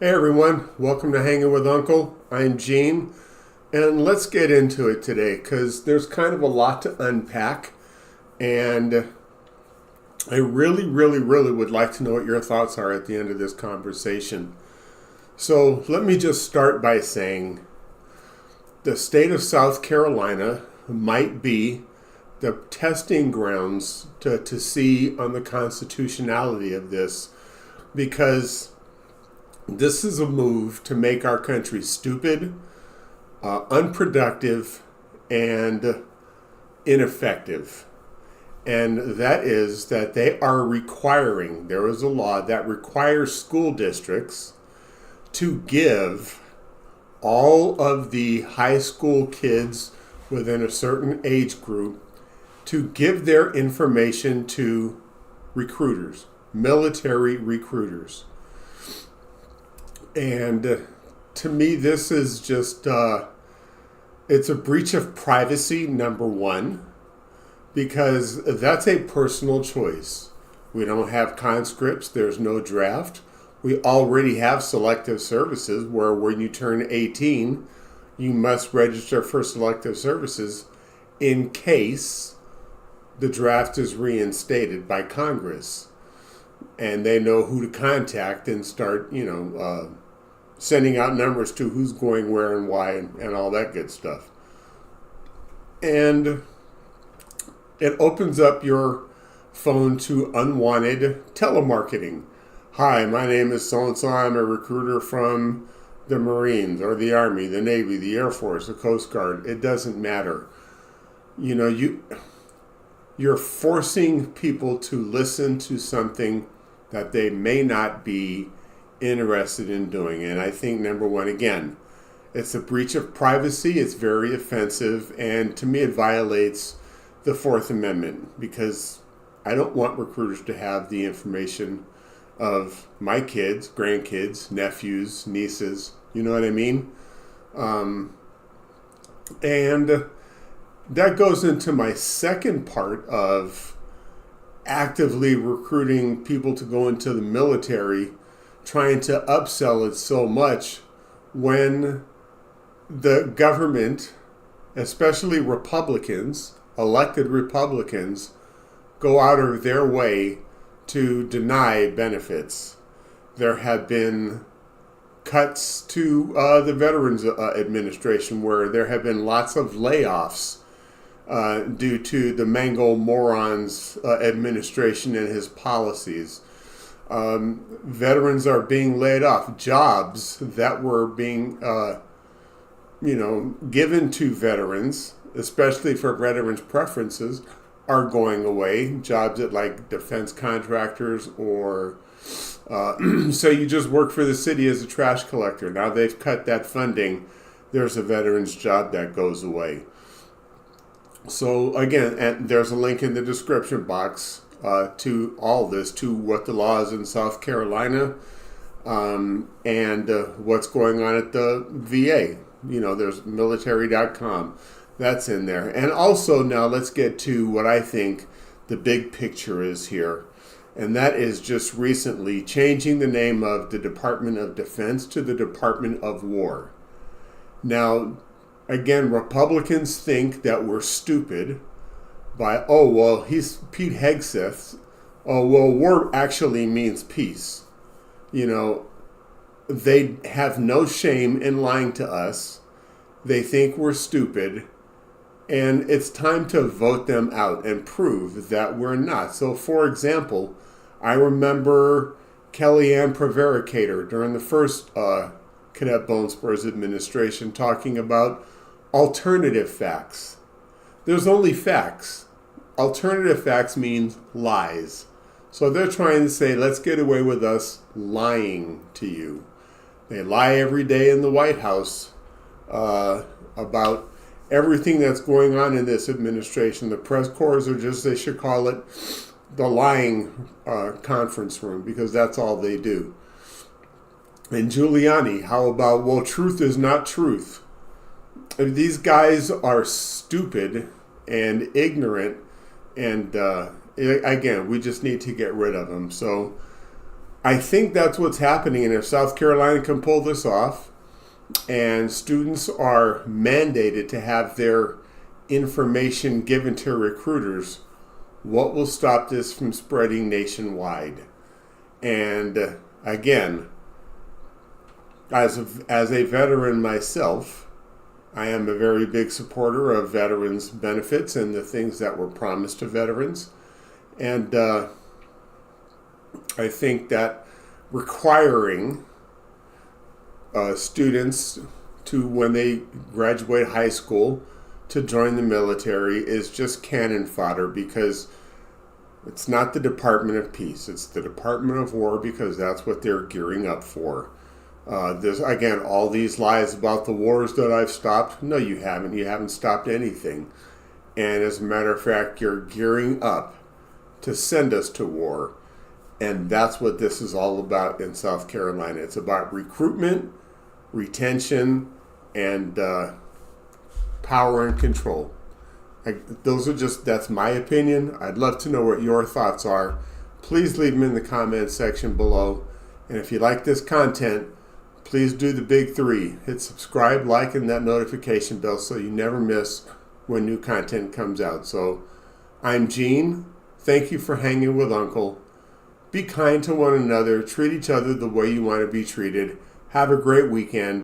Hey everyone, welcome to Hanging with Uncle. I'm Gene, and let's get into it today because there's kind of a lot to unpack, and I really would like to know what your thoughts are at the end of this conversation. So let me just start by saying the state of South Carolina might be the testing grounds to see on the constitutionality of this because this is a move to make our country stupid, unproductive, and ineffective. And that is that they are requiring, there is a law that requires school districts to give all of the high school kids within a certain age group to give their information to recruiters, military recruiters. And to me, this is just, it's a breach of privacy, number one, because that's a personal choice. We don't have conscripts, there's no draft. We already have selective services where when you turn 18, you must register for selective services in case the draft is reinstated by Congress. And they know who to contact and start, sending out numbers to who's going where and why and all that good stuff. And it opens up your phone to unwanted telemarketing. Hi, my name is so-and-so. I'm a recruiter from the Marines or the Army, the Navy, the Air Force, the Coast Guard. It doesn't matter. You're forcing people to listen to something that they may not be interested in doing. And I think, number one, again, it's a breach of privacy. It's very offensive. And to me, it violates the Fourth Amendment because I don't want recruiters to have the information of my kids, grandkids, nephews, nieces. You know what I mean? And that goes into my second part of actively recruiting people to go into the military, trying to upsell it so much when the government, especially Republicans, elected Republicans, go out of their way to deny benefits. There have been cuts to the Veterans Administration where there have been lots of layoffs due to the Mango Moron's administration and his policies. Veterans are being laid off. Jobs that were being, given to veterans, especially for veterans' preferences, are going away. Jobs at like defense contractors or say you just work for the city as a trash collector. Now they've cut that funding. There's a veteran's job that goes away. So again, and there's a link in the description box to all this, to what the law is in South Carolina and what's going on at the VA. There's military.com. That's in there. And also now let's get to what I think the big picture is here. And that is just recently changing the name of the Department of Defense to the Department of War. Now, again, Republicans think that we're stupid by, he's Pete Hegseth. War actually means peace. They have no shame in lying to us. They think we're stupid. And it's time to vote them out and prove that we're not. So, for example, I remember Kellyanne Prevaricator during the first Cadet Bone Spurs administration talking about alternative facts. There's only facts. Alternative facts means lies. So they're trying to say, let's get away with us lying to you. They lie every day in the White House about everything that's going on in this administration. The press corps are just, they should call it the lying conference room because that's all they do. And Giuliani, how about, truth is not truth. These guys are stupid and ignorant, and again, we just need to get rid of them. So I think that's what's happening. And if South Carolina can pull this off, and students are mandated to have their information given to recruiters, what will stop this from spreading nationwide? And again, as a veteran myself, I am a very big supporter of veterans' benefits and the things that were promised to veterans. And I think that requiring students to, when they graduate high school, to join the military is just cannon fodder, because it's not the Department of Peace, it's the Department of War, because that's what they're gearing up for. There's, again, all these lies about the wars that I've stopped. No, you haven't. You haven't stopped anything. And as a matter of fact, you're gearing up to send us to war. And that's what this is all about in South Carolina. It's about recruitment, retention, and power and control. That's my opinion. I'd love to know what your thoughts are. Please leave them in the comments section below. And if you like this content, please do the big three. Hit subscribe, like, and that notification bell so you never miss when new content comes out. So I'm Gene. Thank you for hanging with Uncle. Be kind to one another. Treat each other the way you want to be treated. Have a great weekend.